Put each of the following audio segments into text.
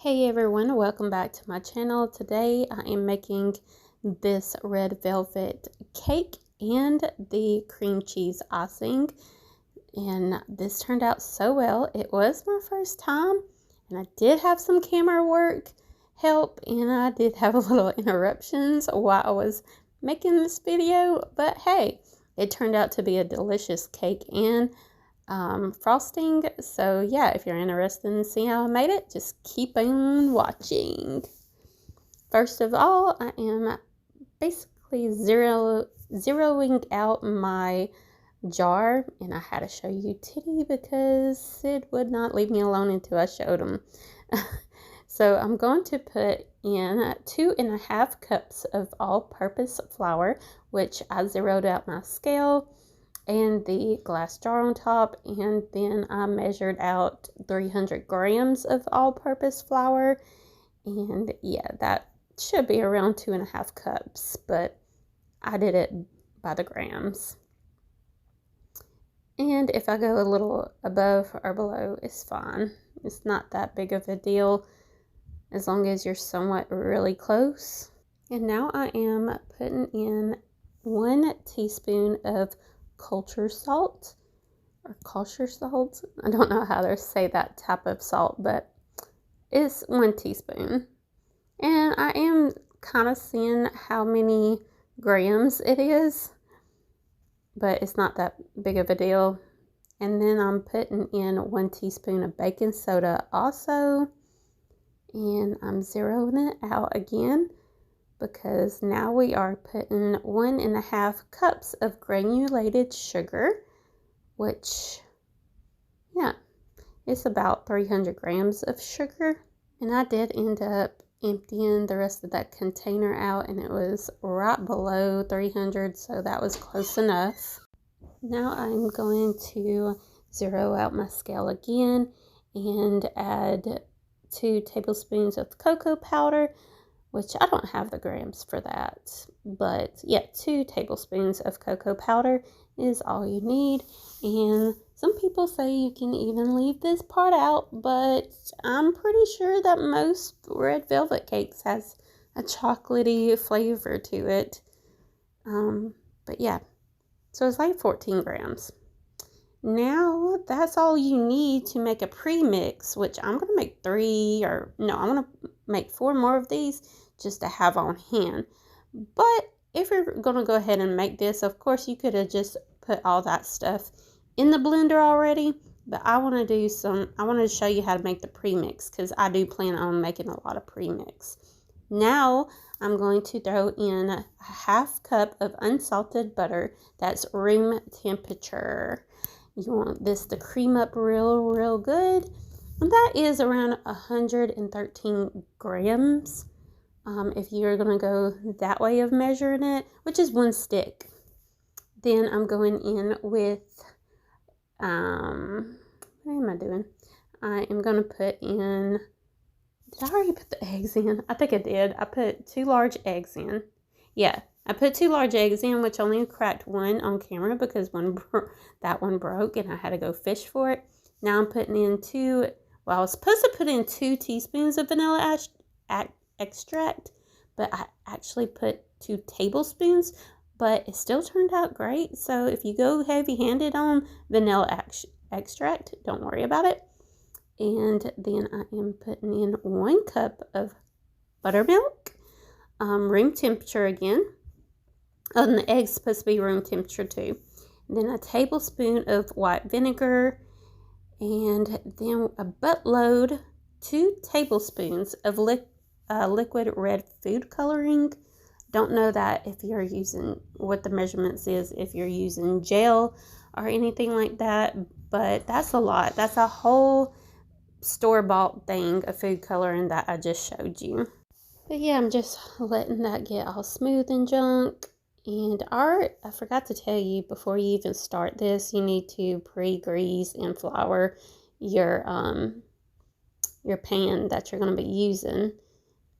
Hey everyone, welcome back to my channel. Today I am making this red velvet cake and the cream cheese icing, and this turned out so well. It was my first time and I did have some camera work help and I did have a little interruptions while I was making this video, but hey, it turned out to be a delicious cake and frosting. So yeah, if you're interested in seeing how I made it, just keep on watching. First of all, I am basically zeroing out my jar, and I had to show you Titty because Sid would not leave me alone until I showed him. So I'm going to put in 2.5 cups of all-purpose flour, which I zeroed out my scale and the glass jar on top, and then I measured out 300 grams of all-purpose flour, and yeah, that should be around 2.5 cups, but I did it by the grams. And if I go a little above or below, it's fine. It's not that big of a deal as long as you're somewhat really close. And now I am putting in 1 teaspoon of kosher salt, or kosher salt. I don't know how to say that type of salt, but it's 1 teaspoon. And I am kind of seeing how many grams it is, but it's not that big of a deal. And then I'm putting in 1 teaspoon of baking soda also, and I'm zeroing it out again because now we are putting 1.5 cups of granulated sugar, which, yeah, it's about 300 grams of sugar. And I did end up emptying the rest of that container out, and it was right below 300, so that was close enough. Now I'm going to zero out my scale again and add 2 tablespoons of cocoa powder, which I don't have the grams for that, but yeah, 2 tablespoons of cocoa powder is all you need. And some people say you can even leave this part out, but I'm pretty sure that most red velvet cakes has a chocolatey flavor to it. But yeah, so it's like 14 grams. Now that's all you need to make a premix, which I'm going to make 4 more of these just to have on hand. But if you're going to go ahead and make this, of course you could have just put all that stuff in the blender already, but I want to show you how to make the premix because I do plan on making a lot of premix. Now I'm going to throw in a 1/2 cup of unsalted butter that's room temperature. You want this to cream up real good. And that is around 113 grams. If you're going to go that way of measuring it, which is 1 stick. Then I'm going in with, what am I doing? I am going to put in, did I already put the eggs in? I think I did. I put 2 large eggs in. Yeah, I put 2 large eggs in, which only cracked 1 on camera because that one broke and I had to go fish for it. Now I'm putting in I was supposed to put in 2 teaspoons of vanilla extract, but I actually put 2 tablespoons, but it still turned out great. So if you go heavy-handed on vanilla extract, don't worry about it. And then I am putting in 1 cup of buttermilk, room temperature again. And the egg's supposed to be room temperature too. And then a tablespoon of white vinegar, and then a buttload, 2 tablespoons of liquid red food coloring. Don't know that if you're using what the measurements is, if you're using gel or anything like that, but that's a lot. That's a whole store-bought thing of food coloring that I just showed you. But yeah, I'm just letting that get all smooth and junk. And I forgot to tell you, before you even start this, you need to pre-grease and flour your pan that you're going to be using.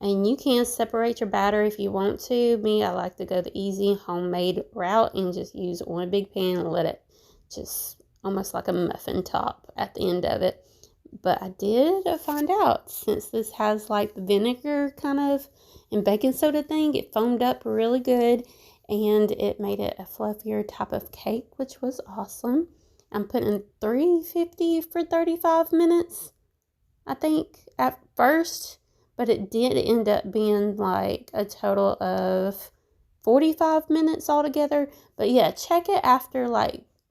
And you can separate your batter if you want to. Me, I like to go the easy homemade route and just use 1 big pan and let it just almost like a muffin top at the end of it. But I did find out, since this has like the vinegar kind of and baking soda thing, it foamed up really good and it made it a fluffier type of cake, which was awesome. I'm putting 350 for 35 minutes, I think, at first, but it did end up being like a total of 45 minutes altogether. But yeah, check it after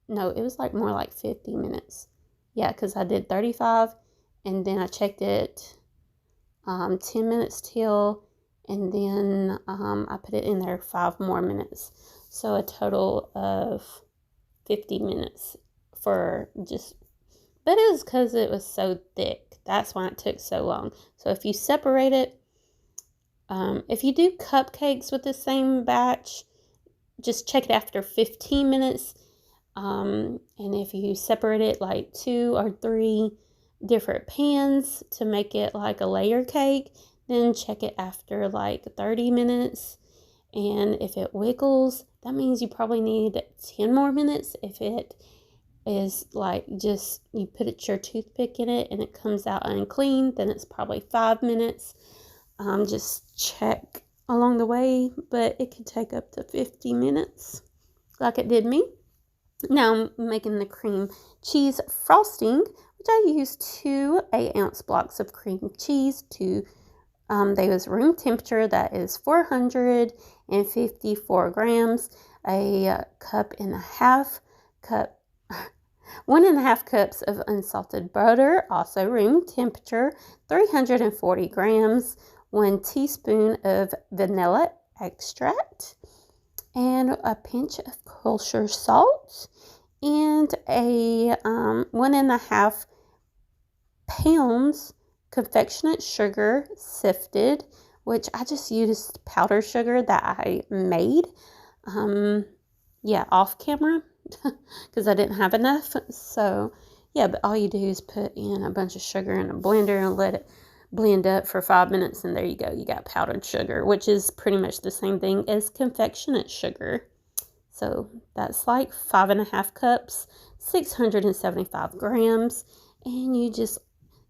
no, it was like more like 50 minutes. Yeah, because I did 35 and then I checked it 10 minutes till, and then I put it in there 5 more minutes. So a total of 50 minutes for just, but it was because it was so thick. That's why it took so long. So if you separate it, if you do cupcakes with the same batch, just check it after 15 minutes. And if you separate it like 2 or 3 different pans to make it like a layer cake, then check it after like 30 minutes. And if it wiggles, that means you probably need 10 more minutes. If it is like just you put your toothpick in it and it comes out unclean, then it's probably 5 minutes. Just check along the way, but it could take up to 50 minutes like it did me. Now I'm making the cream cheese frosting, which I used 2 8-ounce blocks of cream cheese. They was room temperature, that is 454 grams, a cup and a half cup, 1.5 cups of unsalted butter, also room temperature, 340 grams, 1 teaspoon of vanilla extract, and a pinch of kosher salt, and a 1.5 pounds confectionate sugar sifted, which I just used powdered sugar that I made, off camera because I didn't have enough. So yeah, but all you do is put in a bunch of sugar in a blender and let it blend up for 5 minutes, and there you go. You got powdered sugar, which is pretty much the same thing as confectionate sugar. So that's like 5.5 cups, 675 grams, and you just,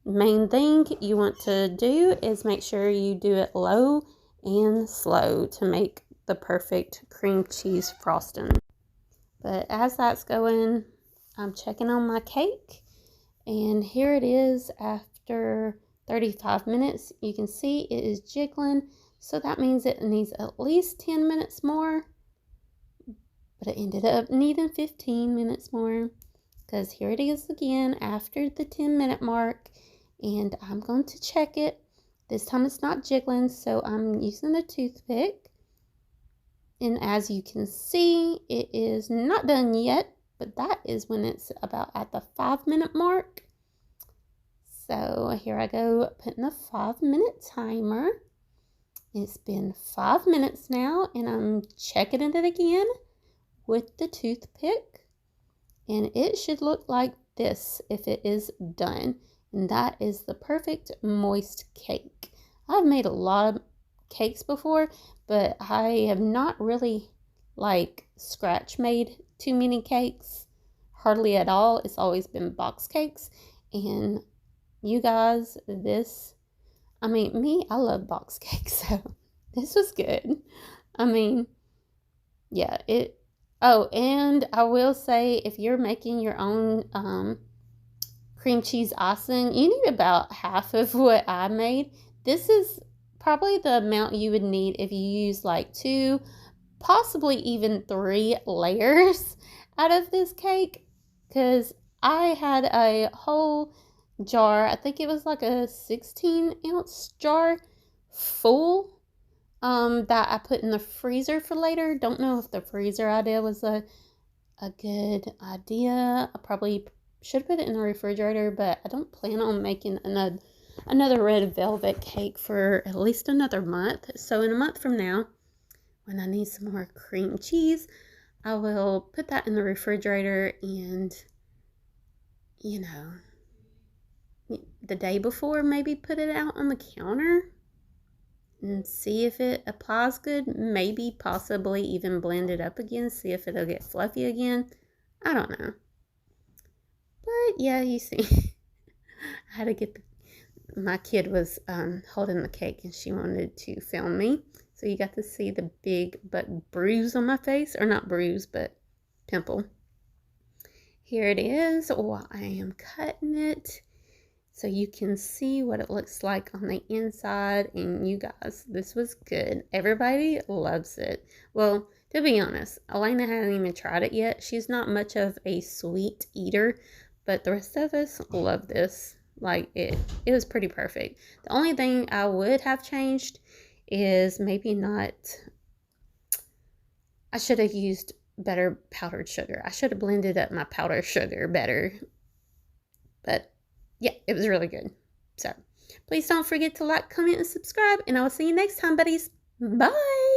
main thing you want to do is make sure you do it low and slow to make the perfect cream cheese frosting. But as that's going, I'm checking on my cake, and here it is after 35 minutes. You can see it is jiggling, so that means it needs at least 10 minutes more, but it ended up needing 15 minutes more, because here it is again after the 10-minute mark, and I'm going to check it. This time it's not jiggling, so I'm using a toothpick. And as you can see, it is not done yet, but that is when it's about at the 5-minute mark. So here I go, putting a 5-minute timer. It's been 5 minutes now, and I'm checking it again with the toothpick. And it should look like this if it is done. And that is the perfect moist cake. I've made a lot of cakes before, but I have not really scratch made too many cakes, hardly at all. It's always been box cakes. And you guys, I love box cakes, so this was good. Yeah, and I will say, if you're making your own cream cheese icing, you need about half of what I made. This is probably the amount you would need if you use 2, possibly even 3 layers out of this cake, because I had a whole jar, I think it was like a 16-ounce jar full, that I put in the freezer for later. Don't know if the freezer idea was a good idea. I probably should put it in the refrigerator, but I don't plan on making another red velvet cake for at least another month. So in a month from now, when I need some more cream cheese, I will put that in the refrigerator, and the day before, maybe put it out on the counter and see if it applies good. Maybe possibly even blend it up again, see if it'll get fluffy again. I don't know. But yeah, you see, I had to get my kid was holding the cake and she wanted to film me. So you got to see the big but bruise on my face. Or not bruise, but pimple. Here it is. Oh, I am cutting it so you can see what it looks like on the inside. And you guys, this was good. Everybody loves it. Well, to be honest, Elena hasn't even tried it yet. She's not much of a sweet eater, but the rest of us love this. Like, it was pretty perfect. The only thing I would have changed is maybe not, I should have used better powdered sugar. I should have blended up my powdered sugar better. But yeah, it was really good. So please don't forget to like, comment, and subscribe. And I will see you next time, buddies. Bye.